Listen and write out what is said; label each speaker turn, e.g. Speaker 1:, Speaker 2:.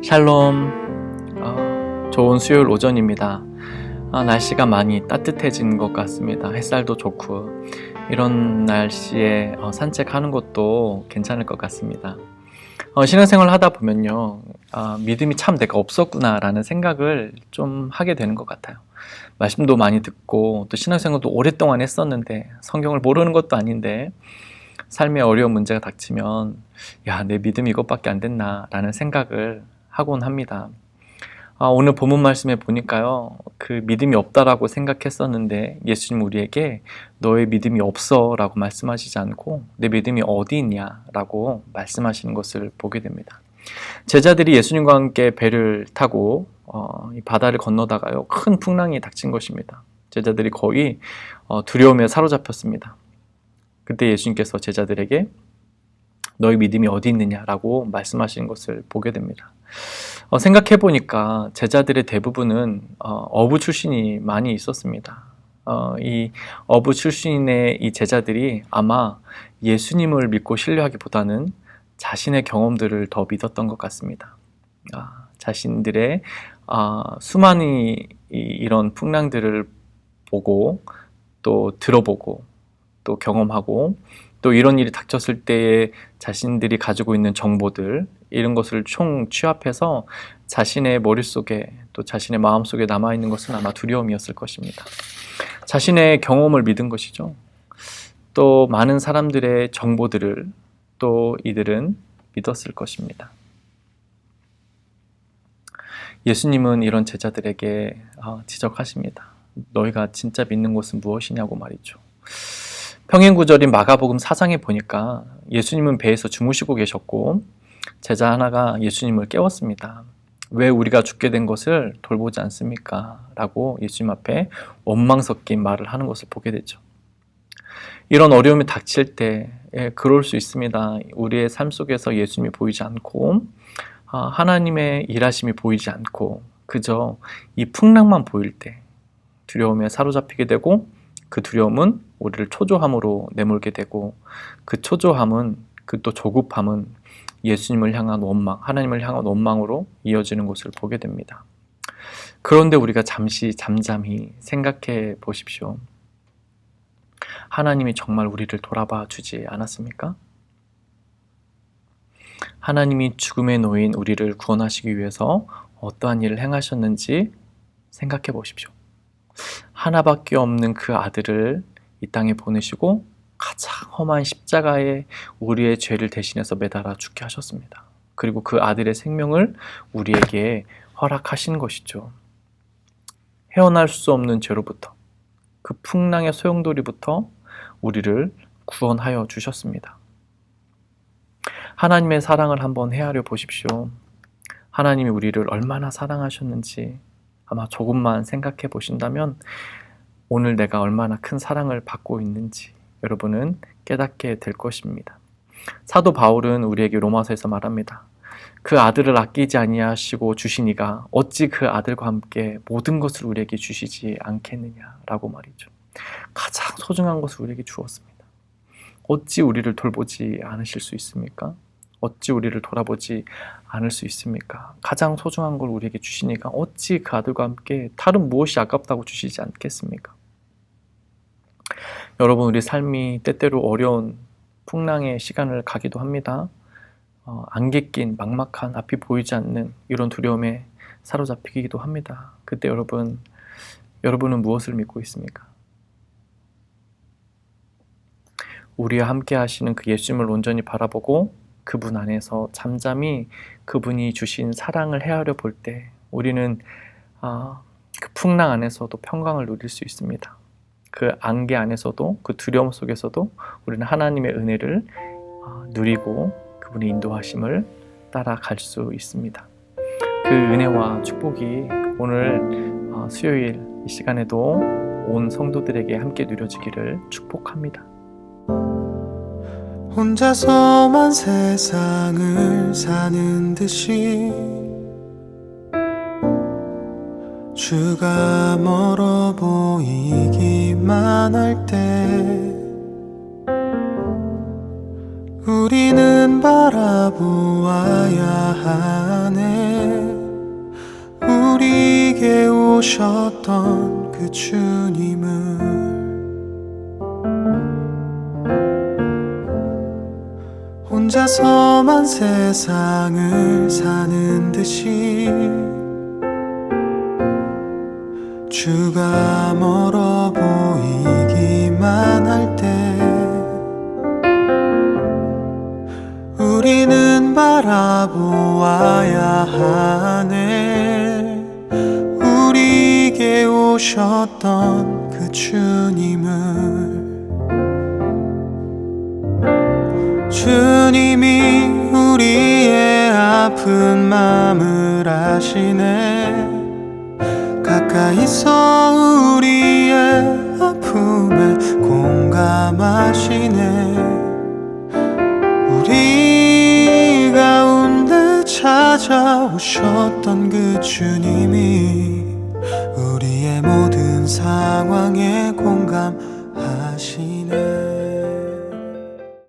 Speaker 1: 샬롬. 좋은 수요일 오전입니다. 날씨가 많이 따뜻해진 것 같습니다. 햇살도 좋고 이런 날씨에 산책하는 것도 괜찮을 것 같습니다. 신앙생활을 하다 보면요, 믿음이 참 내가 없었구나 라는 생각을 좀 하게 되는 것 같아요. 말씀도 많이 듣고 또 신앙생활도 오랫동안 했었는데, 성경을 모르는 것도 아닌데 삶에 어려운 문제가 닥치면 내 믿음이 이것밖에 안 됐나 라는 생각을 하곤 합니다. 오늘 본문 말씀에 보니까요, 그 믿음이 없다라고 생각했었는데 예수님 우리에게 너의 믿음이 없어 라고 말씀하시지 않고 내 믿음이 어디 있냐 라고 말씀하시는 것을 보게 됩니다. 제자들이 예수님과 함께 배를 타고 이 바다를 건너다가요, 큰 풍랑이 닥친 것입니다. 제자들이 거의 두려움에 사로잡혔습니다. 그때 예수님께서 제자들에게 너희 믿음이 어디 있느냐라고 말씀하시는 것을 보게 됩니다. 생각해 보니까 제자들의 대부분은 어부 출신이 많이 있었습니다. 이 어부 출신의 이 제자들이 아마 예수님을 믿고 신뢰하기보다는 자신의 경험들을 더 믿었던 것 같습니다. 자신들의 수많은 이런 풍랑들을 보고 또 들어보고 또 경험하고 또 이런 일이 닥쳤을 때에 자신들이 가지고 있는 정보들, 이런 것을 총 취합해서 자신의 머릿속에 또 자신의 마음속에 남아있는 것은 아마 두려움이었을 것입니다. 자신의 경험을 믿은 것이죠. 또 많은 사람들의 정보들을 또 이들은 믿었을 것입니다. 예수님은 이런 제자들에게 지적하십니다. 너희가 진짜 믿는 것은 무엇이냐고 말이죠. 평행구절인 마가복음 4장에 보니까 예수님은 배에서 주무시고 계셨고 제자 하나가 예수님을 깨웠습니다. 왜 우리가 죽게 된 것을 돌보지 않습니까? 라고 예수님 앞에 원망 섞인 말을 하는 것을 보게 되죠. 이런 어려움이 닥칠 때 그럴 수 있습니다. 우리의 삶 속에서 예수님이 보이지 않고 하나님의 일하심이 보이지 않고 그저 이 풍랑만 보일 때 두려움에 사로잡히게 되고, 그 두려움은 우리를 초조함으로 내몰게 되고, 그 초조함은, 그 또 조급함은 예수님을 향한 원망, 하나님을 향한 원망으로 이어지는 것을 보게 됩니다. 그런데 우리가 잠시 잠잠히 생각해 보십시오. 하나님이 정말 우리를 돌아봐 주지 않았습니까? 하나님이 죽음에 놓인 우리를 구원하시기 위해서 어떠한 일을 행하셨는지 생각해 보십시오. 하나밖에 없는 그 아들을 이 땅에 보내시고 가장 험한 십자가에 우리의 죄를 대신해서 매달아 죽게 하셨습니다. 그리고 그 아들의 생명을 우리에게 허락하신 것이죠. 헤어날 수 없는 죄로부터, 그 풍랑의 소용돌이부터 우리를 구원하여 주셨습니다. 하나님의 사랑을 한번 헤아려 보십시오. 하나님이 우리를 얼마나 사랑하셨는지 아마 조금만 생각해 보신다면 오늘 내가 얼마나 큰 사랑을 받고 있는지 여러분은 깨닫게 될 것입니다. 사도 바울은 우리에게 로마서에서 말합니다. 그 아들을 아끼지 아니하시고 주시니가 어찌 그 아들과 함께 모든 것을 우리에게 주시지 않겠느냐라고 말이죠. 가장 소중한 것을 우리에게 주었습니다. 어찌 우리를 돌보지 않으실 수 있습니까? 어찌 우리를 돌아보지 않을 수 있습니까? 가장 소중한 걸 우리에게 주시니까 어찌 그 아들과 함께 다른 무엇이 아깝다고 주시지 않겠습니까? 여러분, 우리 삶이 때때로 어려운 풍랑의 시간을 가기도 합니다. 안개 낀 막막한 앞이 보이지 않는 이런 두려움에 사로잡히기도 합니다. 그때 여러분은 무엇을 믿고 있습니까? 우리와 함께 하시는 그 예수님을 온전히 바라보고 그분 안에서 잠잠히 그분이 주신 사랑을 헤아려 볼 때 우리는 그 풍랑 안에서도 평강을 누릴 수 있습니다. 그 안개 안에서도, 그 두려움 속에서도 우리는 하나님의 은혜를 누리고 그분의 인도하심을 따라갈 수 있습니다. 그 은혜와 축복이 오늘 수요일 이 시간에도 온 성도들에게 함께 누려지기를 축복합니다.
Speaker 2: 혼자서만 세상을 사는 듯이 주가 멀어 보이기만 할 때 우리는 바라보아야 하네. 우리에게 오셨던 그 주님을 혼자서만 세상을 사는 듯이 주가 멀어 보이기만 할 때 우리는 바라보아야 하네. 우리에게 오셨던 그 주님을 주님이 우리의 아픈 마음을 아시네. 가까이서 우리의 아픔에 공감하시네. 우리 가운데 찾아오셨던 그 주님이 우리의 모든 상황에 공감하시네.